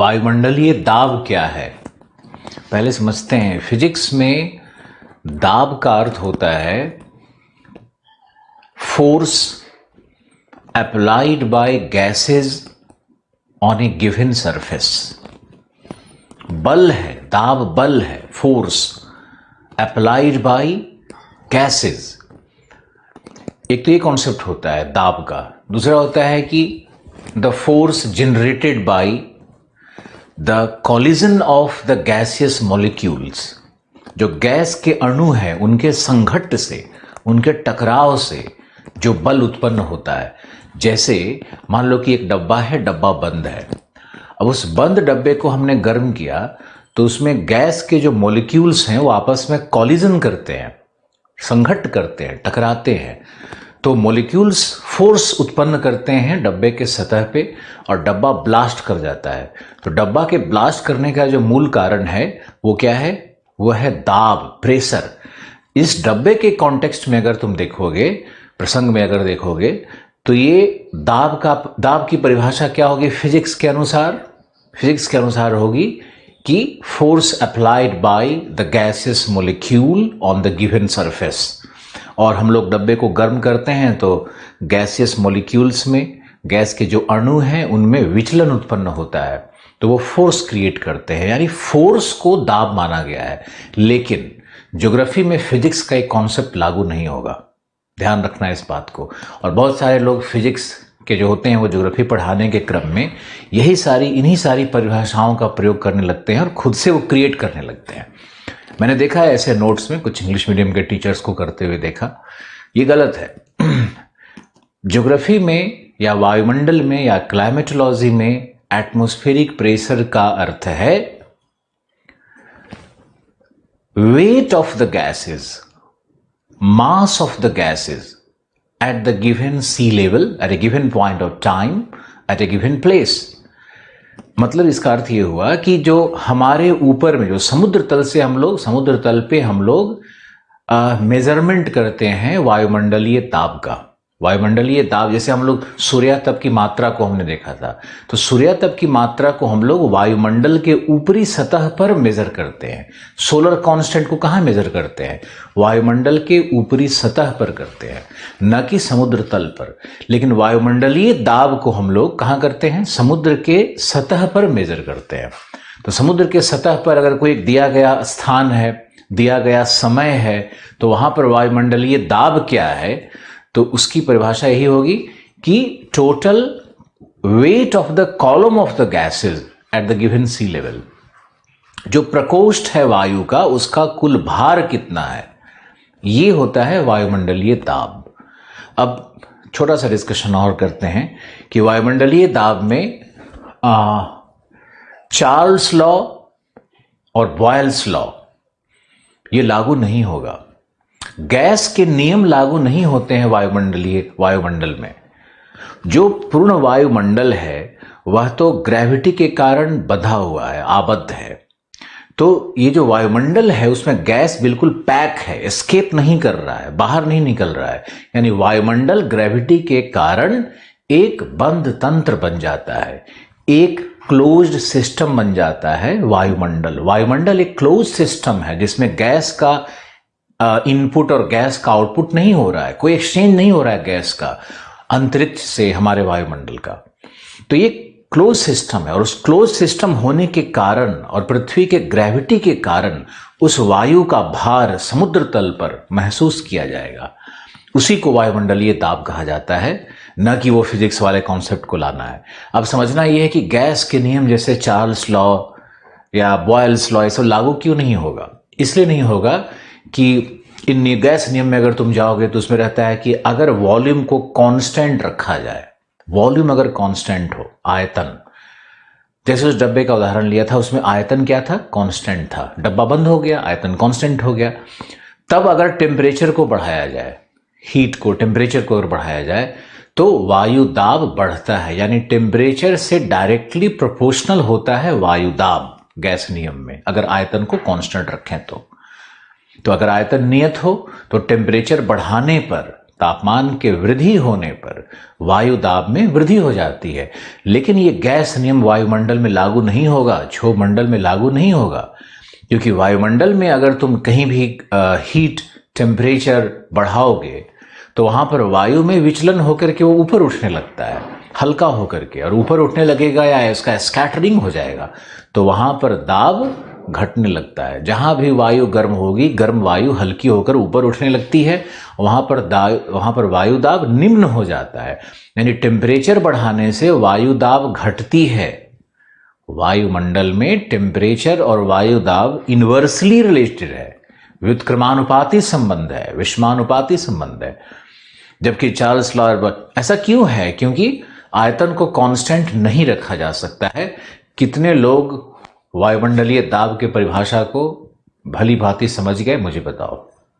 वायुमंडलीय दाब क्या है, पहले समझते हैं। फिजिक्स में दाब का अर्थ होता है force applied by gases on A given surface. बल है, दाब बल है, फोर्स अप्लाइड बाय गैसेस। एक तो ये कॉन्सेप्ट होता है दाब का। दूसरा होता है कि the force generated by the collision of the gaseous molecules. जो गैस के अणु हैं उनके संघट्ट से, उनके टकराव से जो बल उत्पन्न होता है। जैसे मान लो कि एक डब्बा है, डब्बा बंद है। अब उस बंद डब्बे को हमने गर्म किया तो उसमें गैस के जो मॉलिक्यूल्स हैं वो आपस में कॉलिजन करते हैं, संघट्ट करते हैं, टकराते हैं। तो मॉलिक्यूल्स फोर्स उत्पन्न करते हैं डब्बे के सतह पे और डब्बा ब्लास्ट कर जाता है। तो डब्बा के ब्लास्ट करने का जो मूल कारण है वो क्या है? वो है दाब, प्रेशर। इस डब्बे के कॉन्टेक्स्ट में अगर तुम देखोगे, प्रसंग में अगर देखोगे, तो ये दाब की परिभाषा क्या होगी फिजिक्स के अनुसार? फिजिक्स के अनुसार होगी कि force applied by the gaseous molecule on the given surface. और हम लोग डब्बे को गर्म करते हैं तो गैसियस मॉलिक्यूल्स में, गैस के जो अणु हैं उनमें विचलन उत्पन्न होता है, तो वो फोर्स क्रिएट करते हैं, यानी फोर्स को दाब माना गया है। लेकिन ज्योग्राफी में फिजिक्स का एक कॉन्सेप्ट लागू नहीं होगा, ध्यान रखना इस बात को। और बहुत सारे लोग फिजिक्स के जो होते हैं वो ज्योग्राफी पढ़ाने के क्रम में इन्हीं सारी परिभाषाओं का प्रयोग करने लगते हैं और खुद से वो क्रिएट करने लगते हैं। मैंने देखा है ऐसे नोट्स में, कुछ इंग्लिश मीडियम के टीचर्स को करते हुए देखा। ये गलत है। ज्योग्राफी में या वायुमंडल में या क्लाइमेटोलॉजी में एटमॉस्फेरिक प्रेशर का अर्थ है wait of the gases, mass of the gases at the given sea level, at a given point of time, at a given place। मतलब इसका अर्थ ये हुआ कि जो हमारे ऊपर में, जो समुद्र तल से हम लोग, समुद्र तल पे हम लोग मेजरमेंट करते हैं वायुमंडलीय ताप का। वायुमंडलीय ताप, जैसे हम लोग सूर्यातप की मात्रा को हमने देखा था, तो सूर्यातप की मात्रा को हम लोग वायुमंडल के ऊपरी सतह पर मेजर करते हैं। सोलर कांस्टेंट को कहाँ मेजर करते हैं? वायुमंडल के ऊपरी सतह पर करते हैं, न कि समुद्र तल पर। लेकिन वायुमंडलीय दाब को हम लोग कहाँ करते हैं? समुद्र के सतह पर मेजर करते हैं। तो समुद्र के सतह पर अगर कोई दिया गया स्थान है, दिया गया समय है, तो वहां पर वायुमंडलीय दाब क्या है? तो उसकी परिभाषा यही होगी कि total weight of the column of the gases at the given sea level. जो प्रकोष्ठ है वायु का, उसका कुल भार कितना है, ये होता है वायुमंडलीय दाब। अब छोटा सा डिस्कशन और करते हैं कि वायुमंडलीय दाब में चार्ल्स लॉ और बॉयल्स लॉ ये लागू नहीं होगा। गैस के नियम लागू नहीं होते हैं वायुमंडल में। जो पूर्ण वायुमंडल है वह तो ग्रेविटी के कारण बंधा हुआ है, आबद्ध है। तो ये जो वायुमंडल है उसमें गैस बिल्कुल पैक है, एस्केप नहीं कर रहा है, बाहर नहीं निकल रहा है। यानी वायुमंडल ग्रेविटी के कारण एक बंद तंत्र बन जाता है, एक क्लोज्ड सिस्टम बन जाता है वायुमंडल एक क्लोज सिस्टम है जिसमें गैस का इनपुट और गैस का आउटपुट नहीं हो रहा है, कोई एक्सचेंज नहीं हो रहा है गैस का अंतरिक्ष से हमारे वायुमंडल का। तो ये क्लोज सिस्टम है और उस क्लोज सिस्टम होने के कारण और पृथ्वी के ग्रेविटी के कारण उस वायु का भार समुद्र तल पर महसूस किया जाएगा। उसी को वायुमंडलीय दाब कहा जाता है, न कि वो फिजिक्स वाले कॉन्सेप्ट को लाना है। अब समझना यह है कि गैस के नियम जैसे चार्ल्स लॉ या बॉयल्स लॉ ये सब लागू क्यों नहीं होगा? इसलिए नहीं होगा कि इन गैस नियम में अगर तुम जाओगे तो उसमें रहता है कि अगर वॉल्यूम को कांस्टेंट रखा जाए, वॉल्यूम अगर कांस्टेंट हो, आयतन, जैसे उस डब्बे का उदाहरण लिया था उसमें आयतन क्या था? कांस्टेंट था। डब्बा बंद हो गया, आयतन कांस्टेंट हो गया। तब अगर टेम्परेचर को बढ़ाया जाए, हीट को, टेम्परेचर को अगर बढ़ाया जाए तो वायु दाब बढ़ता है। यानी टेम्परेचर से डायरेक्टली प्रोपोर्शनल होता है वायु दाब गैस नियम में, अगर आयतन को कांस्टेंट रखें तो अगर आयतन नियत हो तो टेम्परेचर बढ़ाने पर तापमान के वृद्धि होने पर वायु दाब में वृद्धि हो जाती है। लेकिन ये गैस नियम वायुमंडल में लागू नहीं होगा, क्षोभ मंडल में लागू नहीं होगा, क्योंकि वायुमंडल में अगर तुम कहीं भी हीट टेम्परेचर बढ़ाओगे तो वहाँ पर वायु में विचलन होकर के वो ऊपर उठने लगता है, हल्का होकर के, और ऊपर उठने लगेगा या इसका स्कैटरिंग हो जाएगा तो वहाँ पर दाब घटने लगता है। जहाँ भी वायु गर्म होगी, गर्म वायु हल्की होकर ऊपर उठने लगती है, वहाँ पर वायु दाब निम्न हो जाता है। यानी टेम्परेचर बढ़ाने से वायु दाब घटती है। वायुमंडल में टेम्परेचर और वायु दाब इन्वर्सली रिलेटेड है, व्युत्क्रमानुपाती संबंध है, विषमानुपाती संबंध है। जबकि चार्ल्स लॉयड, ऐसा क्यों है? क्योंकि आयतन को कांस्टेंट नहीं रखा जा सकता है। कितने लोग वायुमंडलीय दाब की परिभाषा को भली भांति समझ गए, मुझे बताओ।